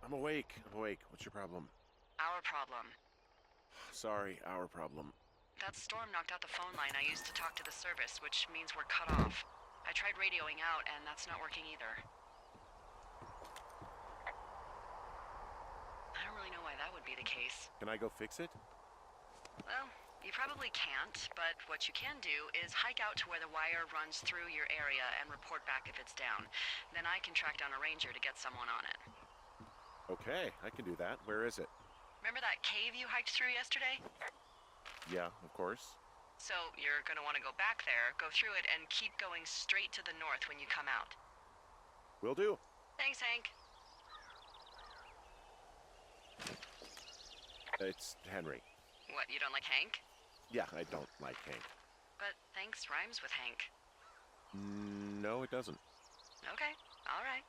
I'm awake. What's your problem? Our problem. Sorry, our problem. That storm knocked out the phone line I used to talk to the service, which means we're cut off. I tried radioing out, and that's not working either. I don't really know why that would be the case. Can I go fix it? Well, you probably can't, but what you can do is hike out to where the wire runs through your area and report back if it's down. Then I can track down a ranger to get someone on it. Okay, I can do that. Where is it? Remember that cave you hiked through yesterday? Yeah, of course. So you're gonna want to go back there, go through it, and keep going straight to the north when you come out. Will do. Thanks, Hank. It's Henry. What, you don't like Hank? Yeah, I don't like Hank. But thanks rhymes with Hank. No, it doesn't. Okay, all right.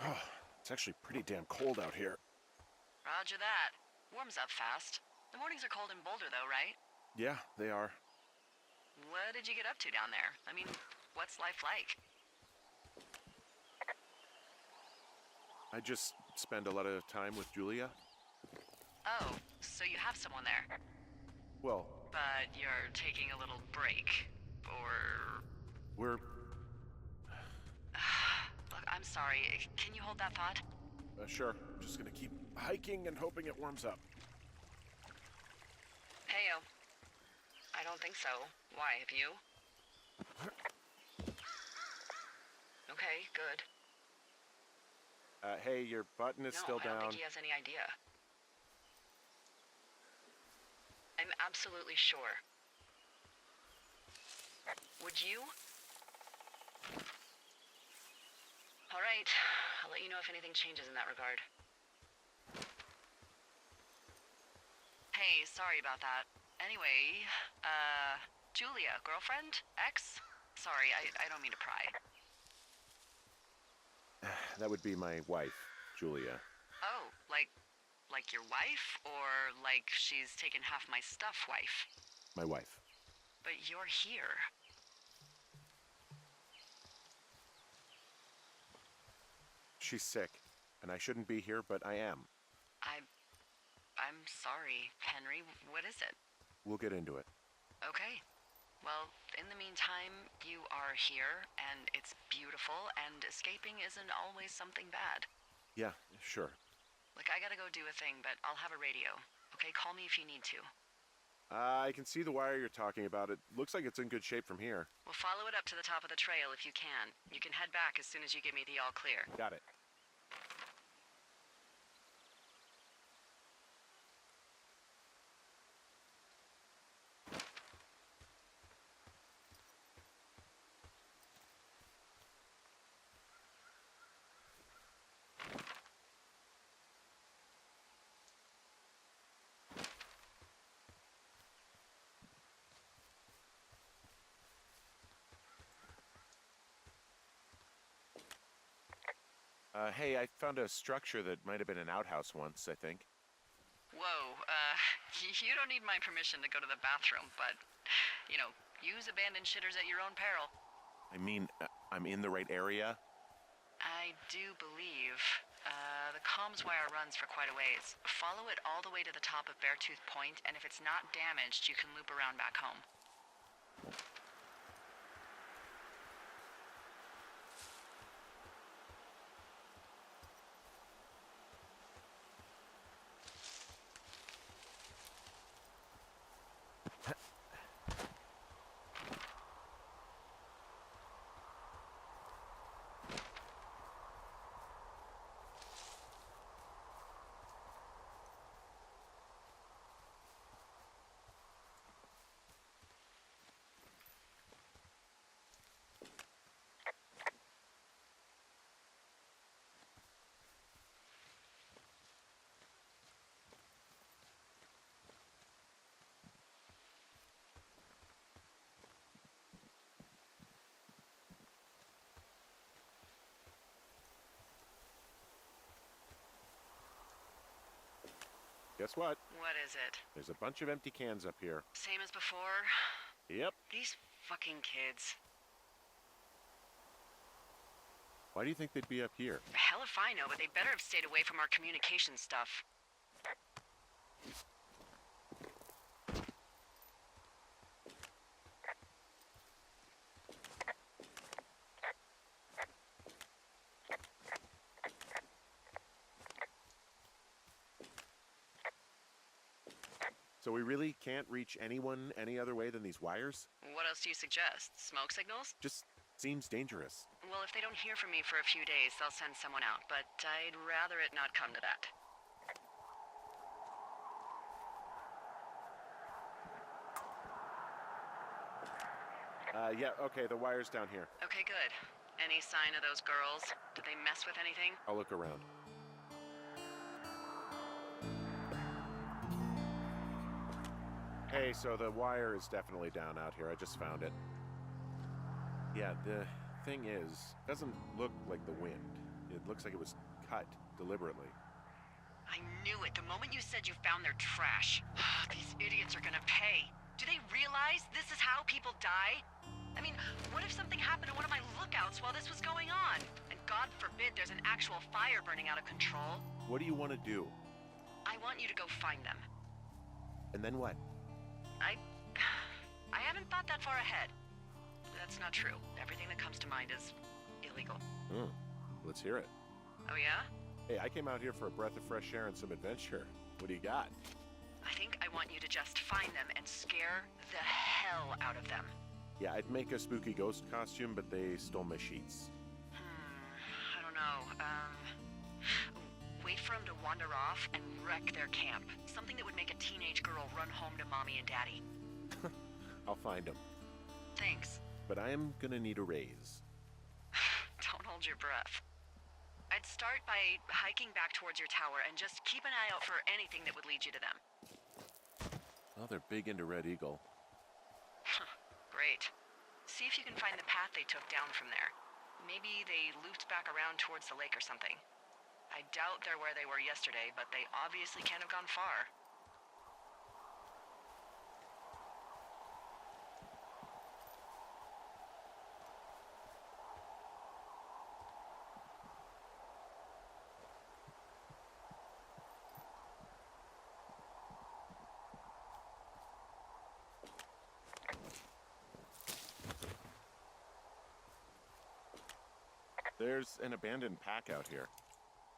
Oh, it's actually pretty damn cold out here. Roger that. Warms up fast. The mornings are cold in Boulder, though, right? Yeah, they are. What did you get up to down there? I mean, what's life like? I just spend a lot of time with Julia. Oh, so you have someone there. Well, But you're taking a little break. Or... we're... Look, I'm sorry. Can you hold that thought? Sure. I'm just gonna keep hiking and hoping it warms up. Heyo. I don't think so. Why, have you? Okay, good. Hey, your button is No, still I don't down. think he has any idea. I'm absolutely sure. Would you? All right. I'll let you know if anything changes in that regard. Hey, sorry about that. Anyway, Julia, girlfriend? Ex? Sorry, I don't mean to pry. That would be my wife, Julia. Oh, like your wife? Or like she's taken half my stuff wife? My wife. But you're here. She's sick, and I shouldn't be here, but I am. I'm sorry, Henry. What is it? We'll get into it. Okay. Well, in the meantime, you are here, and it's beautiful, and escaping isn't always something bad. Yeah, sure. Look, I gotta go do a thing, but I'll have a radio. Okay, call me if you need to. I can see the wire you're talking about. It looks like it's in good shape from here. We'll follow it up to the top of the trail if you can. You can head back as soon as you give me the all clear. Got it. Hey, I found a structure that might have been an outhouse once, I think. Whoa, you don't need my permission to go to the bathroom, but, use abandoned shitters at your own peril. I mean, I'm in the right area? I do believe. The comms wire runs for quite a ways. Follow it all the way to the top of Beartooth Point, and if it's not damaged, you can loop around back home. Guess what? What is it? There's a bunch of empty cans up here. Same as before? Yep. These fucking kids. Why do you think they'd be up here? Hell if I know, but they better have stayed away from our communication stuff. So we really can't reach anyone any other way than these wires? What else do you suggest? Smoke signals? Just seems dangerous. Well, if they don't hear from me for a few days, they'll send someone out, but I'd rather it not come to that. Yeah, okay, the wire's down here. Okay, good. Any sign of those girls? Did they mess with anything? I'll look around. Hey, so the wire is definitely down out here. I just found it. Yeah, the thing is, it doesn't look like the wind. It looks like it was cut deliberately. I knew it the moment you said you found their trash. These idiots are gonna pay. Do they realize this is how people die? I mean, what if something happened to one of my lookouts while this was going on? And God forbid there's an actual fire burning out of control. What do you want to do? I want you to go find them. And then what? I haven't thought that far ahead. That's not true. Everything that comes to mind is illegal. Let's hear it. Oh yeah? Hey, I came out here for a breath of fresh air and some adventure. What do you got? I think I want you to just find them and scare the hell out of them. Yeah, I'd make a spooky ghost costume, but they stole my sheets. I don't know. Wait for them to wander off and wreck their camp. Something that would make a teenage girl run home to mommy and daddy. I'll find them. Thanks. But I am gonna need a raise. Don't hold your breath. I'd start by hiking back towards your tower and just keep an eye out for anything that would lead you to them. Well, they're big into Red Eagle. Great. See if you can find the path they took down from there. Maybe they looped back around towards the lake or something. I doubt they're where they were yesterday, but they obviously can't have gone far. There's an abandoned pack out here.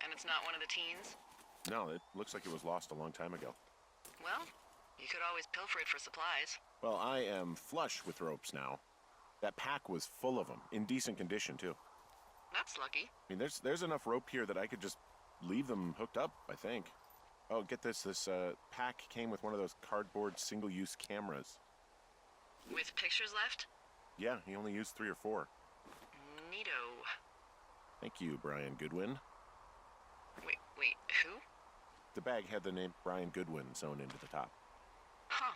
And it's not one of the teens? No, it looks like it was lost a long time ago. Well, you could always pilfer it for supplies. Well, I am flush with ropes now. That pack was full of them, in decent condition, too. That's lucky. I mean, there's enough rope here that I could just leave them hooked up, I think. Oh, get this. This pack came with one of those cardboard single-use cameras. With pictures left? Yeah, he only used 3 or 4. Neato. Thank you, Brian Goodwin. Wait, who? The bag had the name Brian Goodwin sewn into the top. Huh.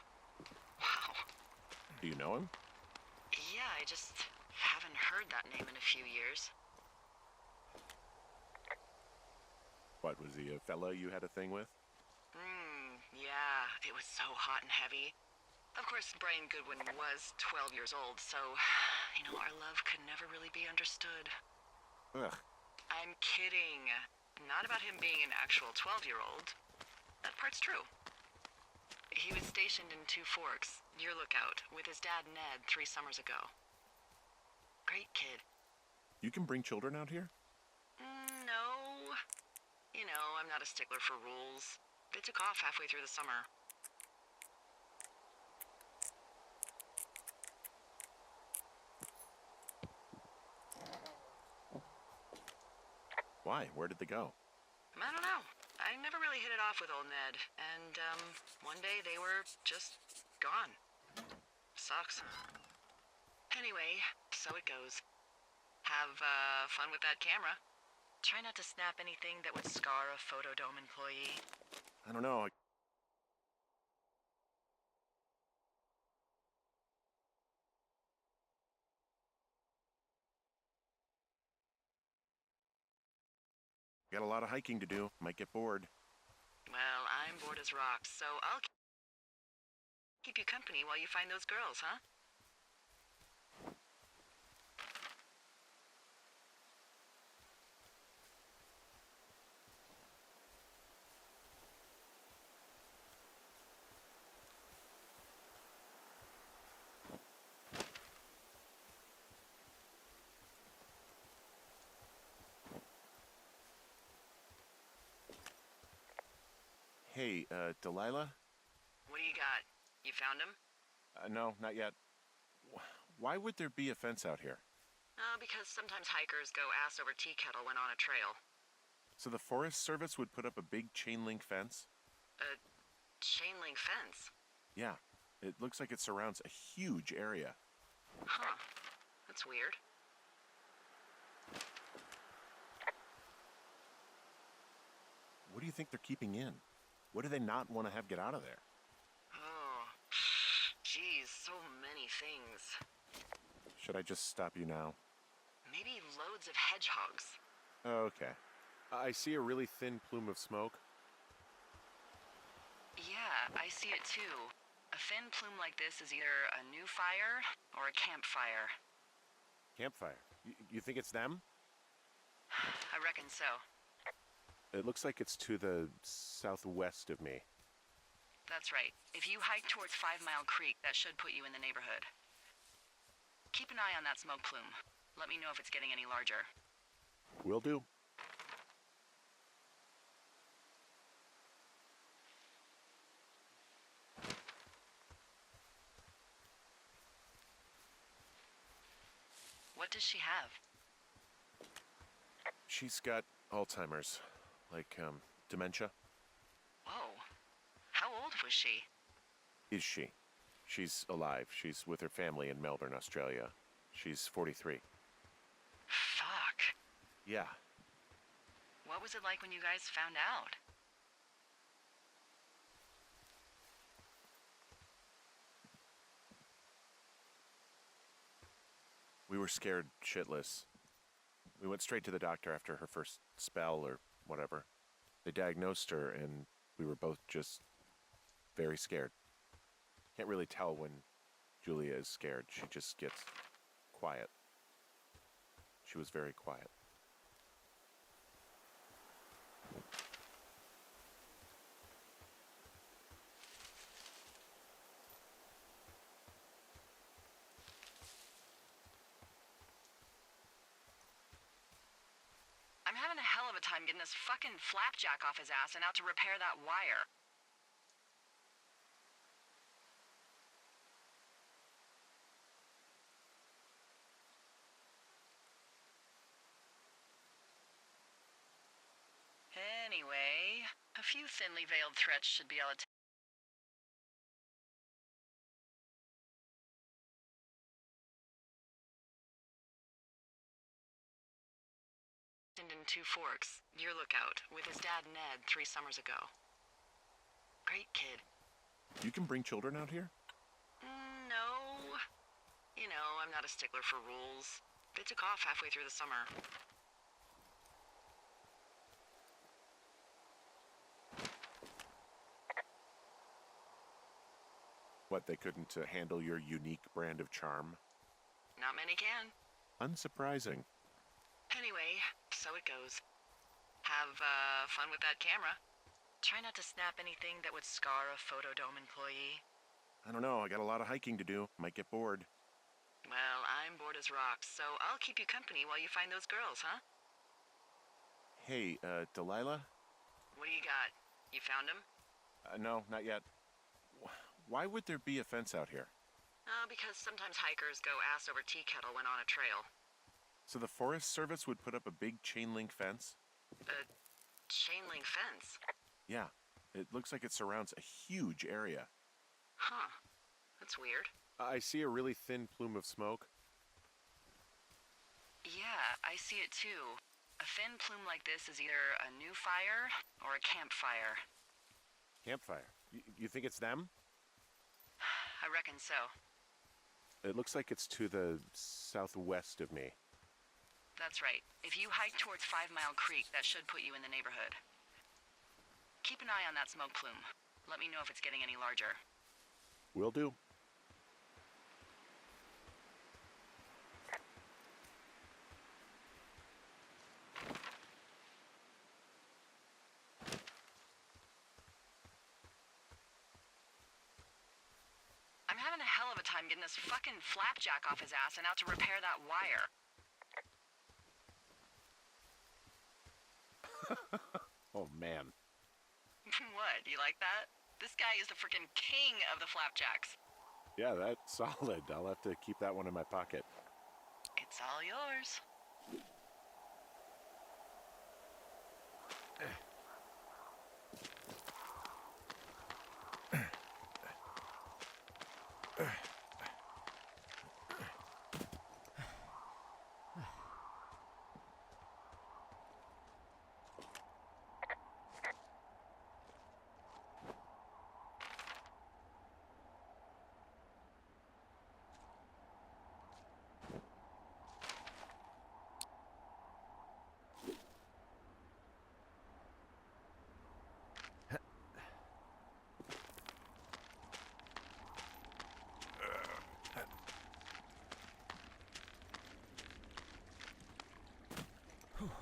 Wow. Do you know him? Yeah, I just haven't heard that name in a few years. What, was he a fella you had a thing with? Yeah, it was so hot and heavy. Of course, Brian Goodwin was 12 years old, so, our love could never really be understood. Ugh. I'm kidding. Not about him being an actual 12-year-old. That part's true. He was stationed in Two Forks, your lookout, with his dad Ned 3 summers ago. Great kid. You can bring children out here? No. I'm not a stickler for rules. They took off halfway through the summer. Why? Where did they go? I don't know. I never really hit it off with old Ned. And, one day they were just gone. Sucks. Anyway, so it goes. Have, fun with that camera. Try not to snap anything that would scar a Photodome employee. I don't know. Got a lot of hiking to do. Might get bored. Well, I'm bored as rocks, so I'll keep you company while you find those girls, huh? Hey, Delilah? What do you got? You found him? No, not yet. Why would there be a fence out here? Because sometimes hikers go ass over tea kettle when on a trail. So the Forest Service would put up a big chain link fence? A chain link fence? Yeah. It looks like it surrounds a huge area. Huh. That's weird. What do you think they're keeping in? What do they not want to have get out of there? Oh, geez, so many things. Should I just stop you now? Maybe loads of hedgehogs. Okay. I see a really thin plume of smoke. Yeah, I see it too. A thin plume like this is either a new fire or a campfire. Campfire. You think it's them? I reckon so. It looks like it's to the southwest of me. That's right. If you hike towards 5 Mile Creek, that should put you in the neighborhood. Keep an eye on that smoke plume. Let me know if it's getting any larger. Will do. What does she have? She's got Alzheimer's. Like, dementia. Whoa. How old was she? Is she? She's alive. She's with her family in Melbourne, Australia. She's 43. Fuck. Yeah. What was it like when you guys found out? We were scared shitless. We went straight to the doctor after her first spell or whatever. They diagnosed her, and we were both just very scared. Can't really tell when Julia is scared. She just gets quiet. She was very quiet. I'm having a hell of a time getting this fucking flapjack off his ass and out to repair that wire. Anyway, a few thinly veiled threats should be able to in Two Forks, your lookout, with his dad Ned 3 summers ago. Great kid. You can bring children out here? No. You know, I'm not a stickler for rules. They took off halfway through the summer. What, they couldn't handle your unique brand of charm? Not many can. Unsurprising. Anyway, so it goes. Have, fun with that camera. Try not to snap anything that would scar a Photodome employee. I don't know, I got a lot of hiking to do. Might get bored. Well, I'm bored as rocks, so I'll keep you company while you find those girls, huh? Hey, Delilah? What do you got? You found them? No, not yet. Why would there be a fence out here? Because sometimes hikers go ass over tea kettle when on a trail. So the Forest Service would put up a big chain link fence? A chain link fence? Yeah, it looks like it surrounds a huge area. Huh. That's weird. I see a really thin plume of smoke. Yeah, I see it too. A thin plume like this is either a new fire or a campfire. Campfire? You think it's them? I reckon so. It looks like it's to the southwest of me. That's right. If you hike towards 5 Mile Creek, that should put you in the neighborhood. Keep an eye on that smoke plume. Let me know if it's getting any larger. Will do. I'm having a hell of a time getting this fucking flapjack off his ass and out to repair that wire. Oh, man. What, you like that? This guy is the freaking king of the flapjacks. Yeah, that's solid. I'll have to keep that one in my pocket. It's all yours.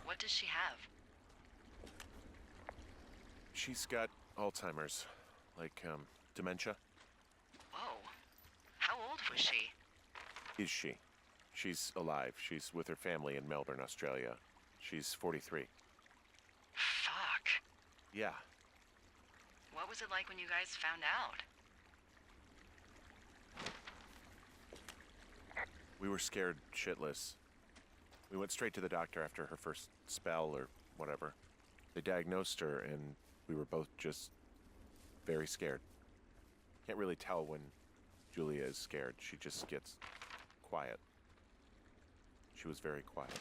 What does she have? She's got Alzheimer's, like, dementia. Whoa. How old was she? Is she? She's alive. She's with her family in Melbourne, Australia. She's 43. Fuck. Yeah. What was it like when you guys found out? We were scared shitless. We went straight to the doctor after her first spell or whatever. They diagnosed her, and we were both just very scared. Can't really tell when Julia is scared. She just gets quiet. She was very quiet.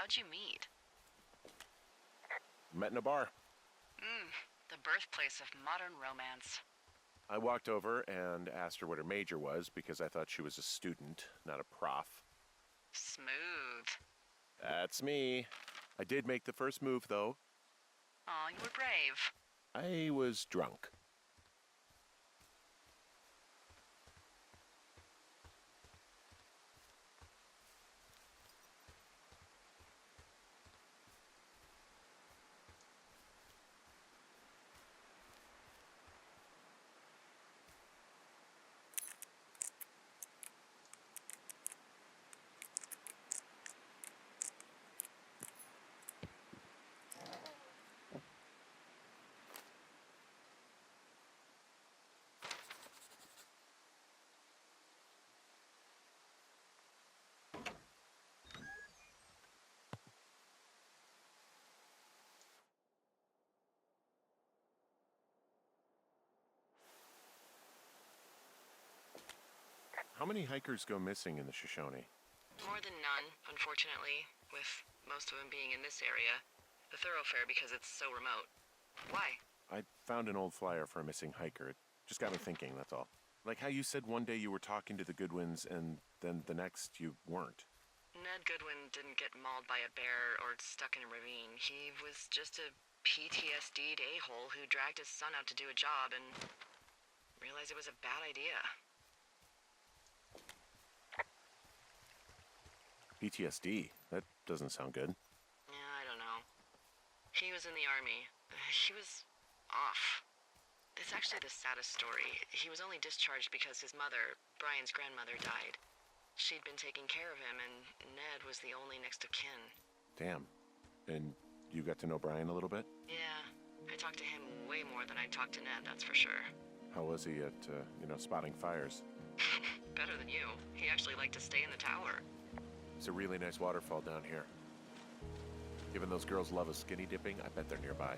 How'd you meet? Met in a bar. The birthplace of modern romance. I walked over and asked her what her major was because I thought she was a student, not a prof. Smooth. That's me. I did make the first move, though. Aw, you were brave. I was drunk. How many hikers go missing in the Shoshone? More than none, unfortunately, with most of them being in this area. The thoroughfare because it's so remote. Why? I found an old flyer for a missing hiker. It just got me thinking, that's all. Like how you said one day you were talking to the Goodwins and then the next you weren't. Ned Goodwin didn't get mauled by a bear or stuck in a ravine. He was just a PTSD'd a-hole who dragged his son out to do a job and realized it was a bad idea. PTSD? That doesn't sound good. Yeah, I don't know. He was in the army. He was off. It's actually the saddest story. He was only discharged because his mother, Brian's grandmother, died. She'd been taking care of him, and Ned was the only next of kin. Damn. And you got to know Brian a little bit? Yeah, I talked to him way more than I talked to Ned, that's for sure. How was he at, spotting fires? Better than you. He actually liked to stay in the tower. It's a really nice waterfall down here. Given those girls love a skinny dipping, I bet they're nearby.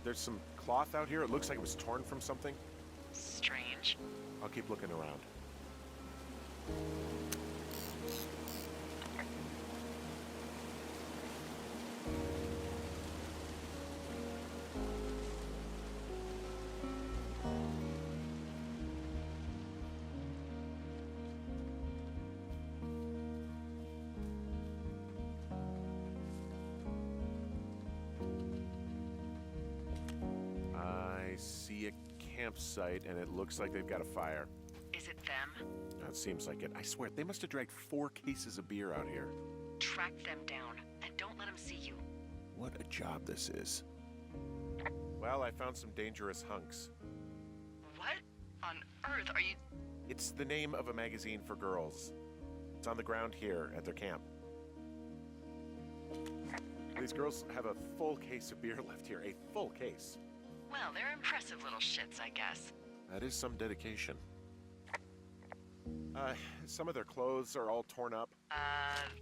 There's some cloth out here. It looks like it was torn from something. Strange. I'll keep looking around. I see a campsite, and it looks like they've got a fire. Is it them? It seems like it. I swear, they must have dragged 4 cases of beer out here. Track them down, and don't let them see you. What a job this is. Well, I found some dangerous hunks. What on earth are you... It's the name of a magazine for girls. It's on the ground here at their camp. These girls have a full case of beer left here. A full case. Well, they're impressive little shits, I guess. That is some dedication. Some of their clothes are all torn up.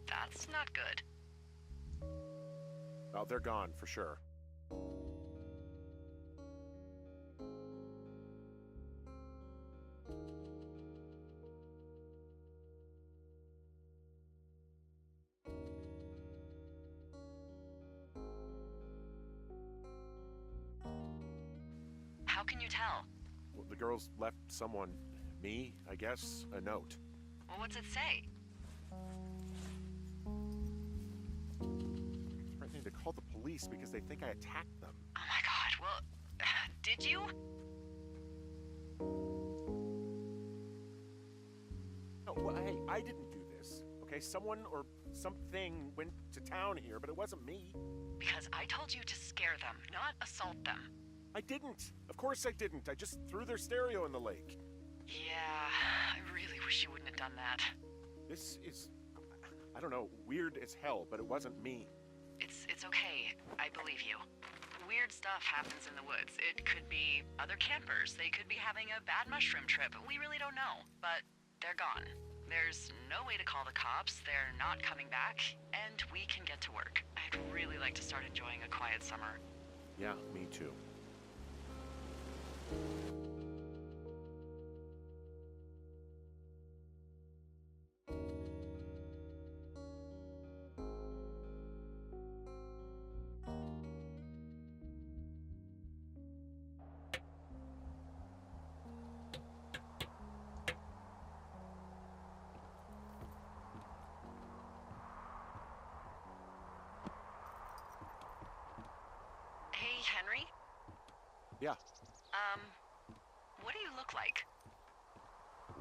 That's not good. Oh, they're gone for sure. How can you tell? Well, the girls left someone, me, I guess, a note. Well, what's it say? Threatening to call the police because they think I attacked them. Oh my god, well, did you? No, well, hey, I didn't do this. Okay, someone or something went to town here, but it wasn't me. Because I told you to scare them, not assault them. I didn't. Of course I didn't. I just threw their stereo in the lake. Yeah, I really wish you wouldn't have done that. This is, I don't know, weird as hell, but it wasn't me. It's okay. I believe you. Weird stuff happens in the woods. It could be other campers. They could be having a bad mushroom trip. We really don't know, but they're gone. There's no way to call the cops. They're not coming back, and we can get to work. I'd really like to start enjoying a quiet summer. Yeah, me too. Yeah. Um, what do you look like?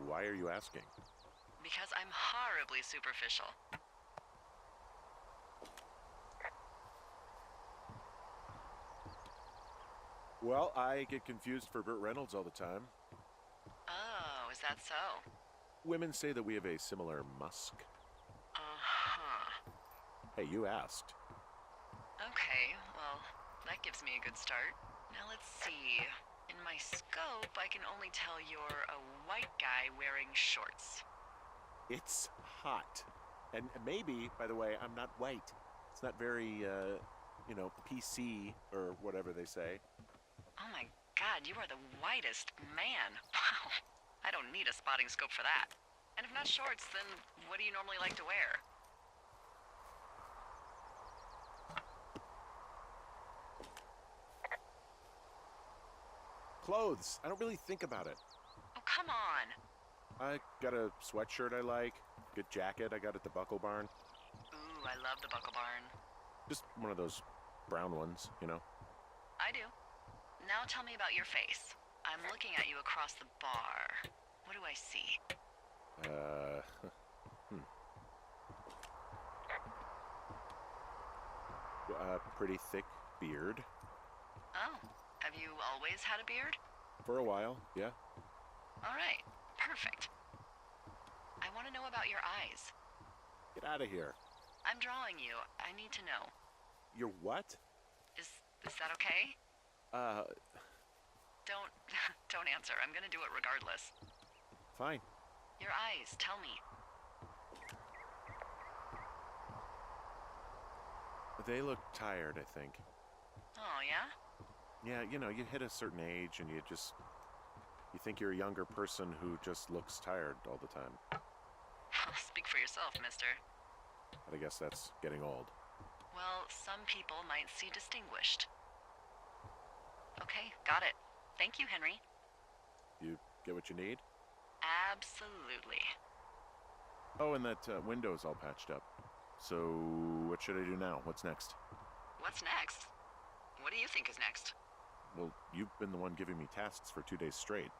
Why are you asking? Because I'm horribly superficial. Well, I get confused for Burt Reynolds all the time. Oh, is that so? Women say that we have a similar musk. Uh-huh. Hey, you asked. Okay, well, that gives me a good start. Now let's see. In my scope, I can only tell you're a white guy wearing shorts. It's hot. And maybe, by the way, I'm not white. It's not very, PC or whatever they say. Oh my god, you are the whitest man. Wow. I don't need a spotting scope for that. And if not shorts, then what do you normally like to wear? Clothes. I don't really think about it. Oh, come on. I got a sweatshirt I like. Good jacket I got at the Buckle Barn. Ooh, I love the Buckle Barn. Just one of those brown ones, you know? I do. Now tell me about your face. I'm looking at you across the bar. What do I see? Pretty thick beard. Oh, have you always had a beard? For a while, yeah. All right, perfect. I want to know about your eyes. Get out of here. I'm drawing you. I need to know. You're what? Is that okay? Uh, Don't don't answer. I'm gonna do it regardless. fine. Your eyes, tell me. They look tired, I think. Oh, yeah? Yeah, you hit a certain age and you think you're a younger person who just looks tired all the time. Speak for yourself, mister. But I guess that's getting old. Well, some people might see distinguished. Okay, got it. Thank you, Henry. You get what you need? Absolutely. Oh, and that window's all patched up. So, what should I do now? What's next? What's next? What do you think is next? Well, you've been the one giving me tasks for 2 days straight.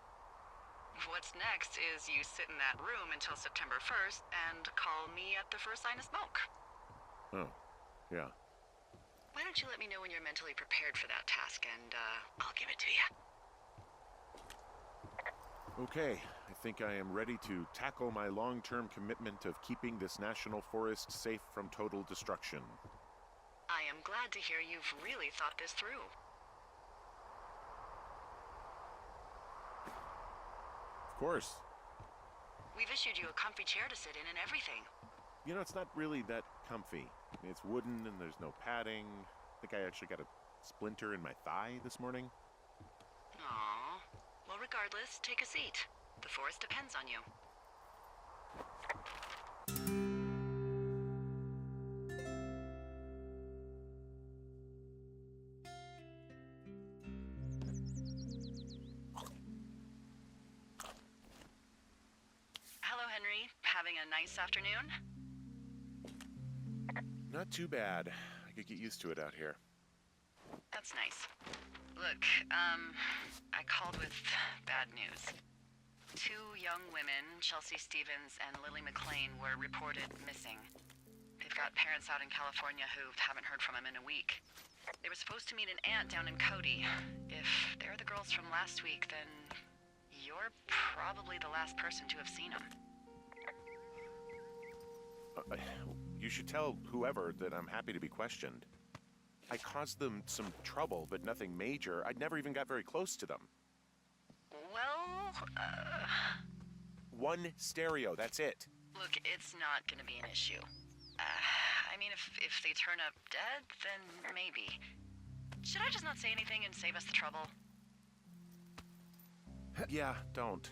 What's next is you sit in that room until September 1st and call me at the first sign of smoke. Oh, yeah. Why don't you let me know when you're mentally prepared for that task and I'll give it to you. Okay, I think I am ready to tackle my long-term commitment of keeping this national forest safe from total destruction. I am glad to hear you've really thought this through. Of course. We've issued you a comfy chair to sit in and everything. You know, it's not really that comfy. It's wooden and there's no padding. I think I actually got a splinter in my thigh this morning. Aww. Well, regardless, take a seat. The forest depends on you. Hello, Henry. Having a nice afternoon? Not too bad. I could get used to it out here. That's nice. Look, I called with bad news. 2 young women, Chelsea Stevens and Lily McLean, were reported missing. They've got parents out in California who haven't heard from them in a week. They were supposed to meet an aunt down in Cody. If they're the girls from last week, then you're probably the last person to have seen them. You should tell whoever that I'm happy to be questioned. I caused them some trouble, but nothing major. I'd never even got very close to them. Well, One stereo, that's it. look, it's not gonna be an issue. I mean, if they turn up dead, then maybe. Should I just not say anything and save us the trouble? Yeah, don't.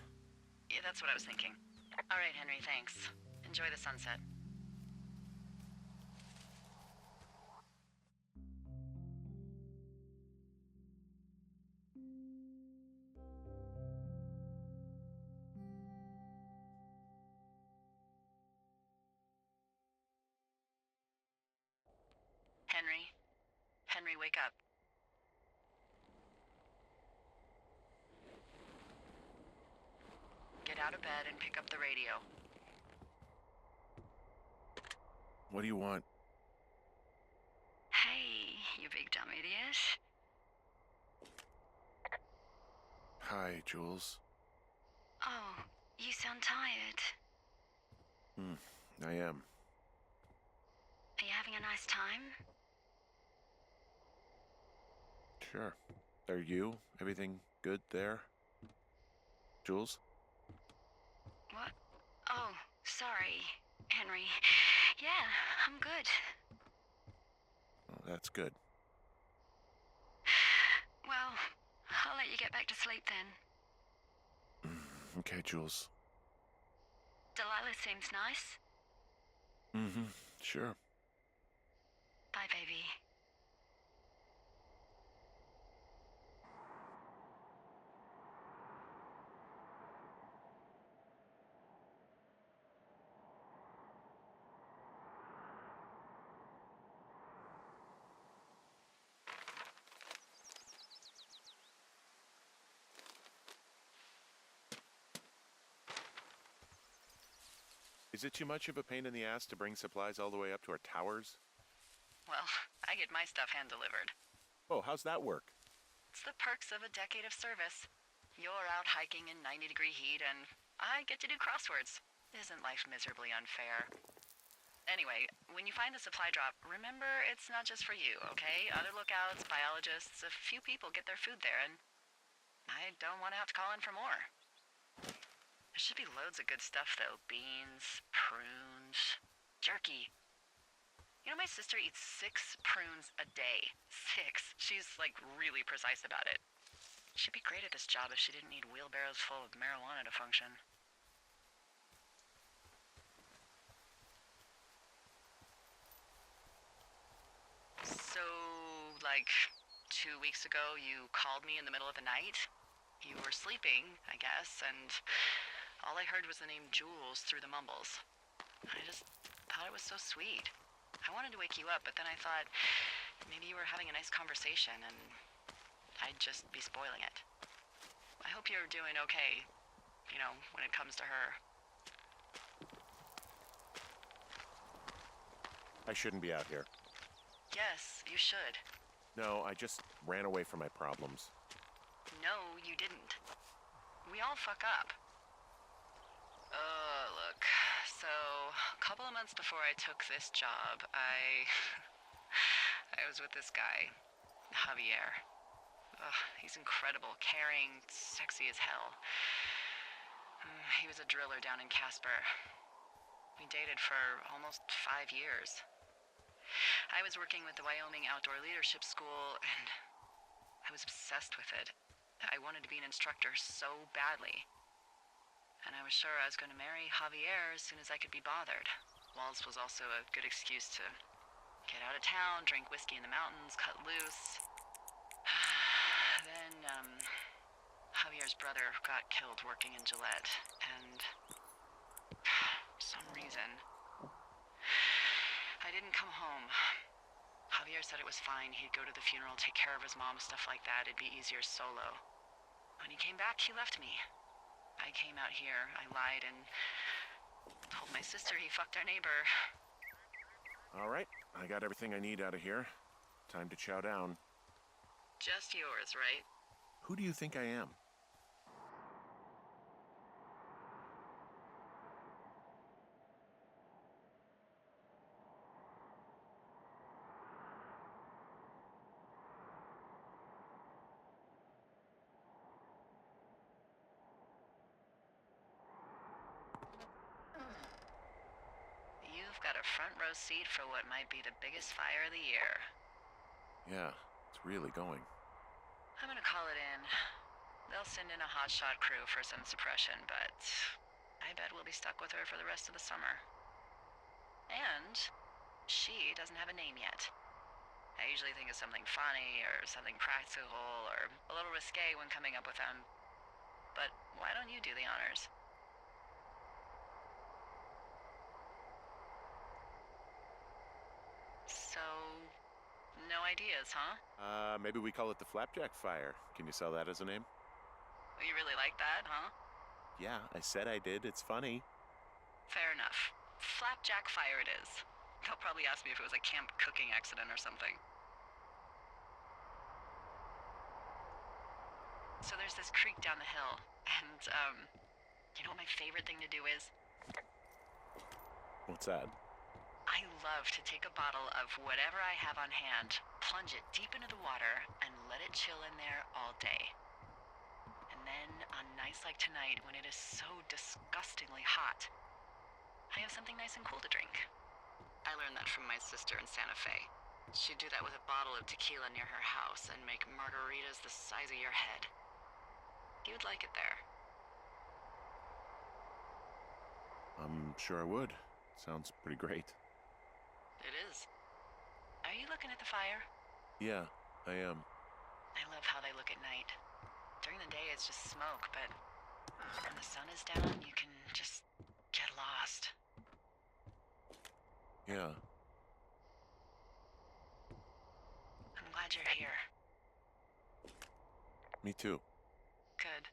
Yeah, that's what I was thinking. All right, Henry, thanks. Enjoy the sunset. Henry? Henry, wake up. out of bed and pick up the radio. What do you want? Hey, you big dumb idiot. Hi, Jules. Oh, you sound tired. I am. Are you having a nice time? Sure. Are you? Everything good there? Jules? What? Oh, sorry, Henry. Yeah, I'm good. Oh, that's good. Well, I'll let you get back to sleep then. Okay, Jules. Delilah seems nice. Sure. Bye, baby. Is it too much of a pain in the ass to bring supplies all the way up to our towers? Well, I get my stuff hand-delivered. Oh, how's that work? It's the perks of a decade of service. You're out hiking in 90-degree heat, and I get to do crosswords. Isn't life miserably unfair? Anyway, when you find the supply drop, remember it's not just for you, okay? Other lookouts, biologists, a few people get their food there, and I don't want to have to call in for more. There should be loads of good stuff, though. Beans, prunes, jerky. You know, my sister eats 6 prunes a day. 6. She's, like, really precise about it. She'd be great at this job if she didn't need wheelbarrows full of marijuana to function. So, like, 2 weeks ago, you called me in the middle of the night? You were sleeping, I guess, and all I heard was the name Jules through the mumbles. I just thought it was so sweet. I wanted to wake you up, but then I thought maybe you were having a nice conversation and I'd just be spoiling it. I hope you're doing okay, you know, when it comes to her. I shouldn't be out here. Yes, you should. No, I just ran away from my problems. No, you didn't. We all fuck up. Look. So, a couple of months before I took this job, I was with this guy, Javier. He's incredible, caring, sexy as hell. He was a driller down in Casper. We dated for almost 5 years. I was working with the Wyoming Outdoor Leadership School, and I was obsessed with it. I wanted to be an instructor so badly. And I was sure I was going to marry Javier as soon as I could be bothered. Walls was also a good excuse to get out of town, drink whiskey in the mountains, cut loose. Then, Javier's brother got killed working in Gillette, and for some reason, I didn't come home. Javier said it was fine. He'd go to the funeral, take care of his mom, stuff like that. It'd be easier solo. When he came back, he left me. I came out here, I lied, and told my sister he fucked our neighbor. All right, I got everything I need out of here. Time to chow down. Just yours, right? Who do you think I am? You've got a front row seat for what might be the biggest fire of the year. Yeah, it's really going. I'm gonna call it in. They'll send in a hotshot crew for some suppression, but I bet we'll be stuck with her for the rest of the summer. And she doesn't have a name yet. I usually think of something funny or something practical or a little risque when coming up with them. But why don't you do the honors? So, no ideas, huh? Maybe we call it the Flapjack Fire. Can you sell that as a name? You really like that, huh? Yeah, I said I did. It's funny. Fair enough. Flapjack fire it is. They'll probably ask me if it was a camp cooking accident or something. So there's this creek down the hill, and, you know what my favorite thing to do is? What's that? I love to take a bottle of whatever I have on hand, plunge it deep into the water, and let it chill in there all day. And then, on nights like tonight, when it is so disgustingly hot, I have something nice and cool to drink. I learned that from my sister in Santa Fe. She'd do that with a bottle of tequila near her house and make margaritas the size of your head. You'd like it there. I'm sure I would. Sounds pretty great. It is. Are you looking at the fire? Yeah, I am. I love how they look at night. During the day, it's just smoke, but when the sun is down, you can just get lost. Yeah. I'm glad you're here. Me too. Good.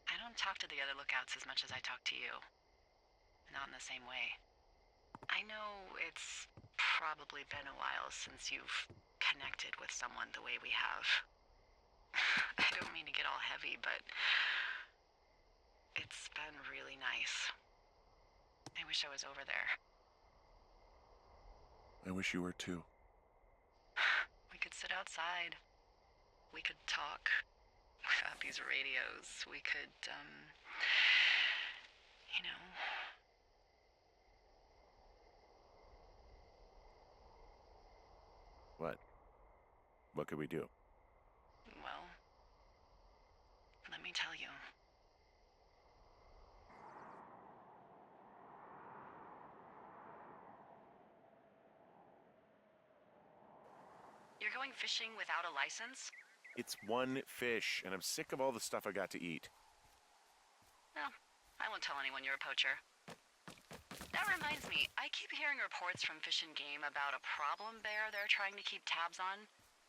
I don't talk to the other lookouts as much as I talk to you. Not in the same way. I know it's probably been a while since you've connected with someone the way we have. I don't mean to get all heavy, but it's been really nice. I wish I was over there. I wish you were too. We could sit outside. We could talk without these radios. We could, you know. What? What could we do? Well, let me tell you. You're going fishing without a license? It's one fish, and I'm sick of all the stuff I got to eat. Well, I won't tell anyone you're a poacher. That reminds me, I keep hearing reports from Fish and Game about a problem bear they're trying to keep tabs on.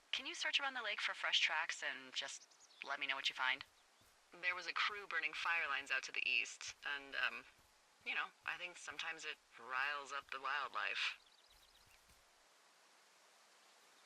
Can you search around the lake for fresh tracks and just let me know what you find? There was a crew burning fire lines out to the east, and, you know, I think sometimes it riles up the wildlife.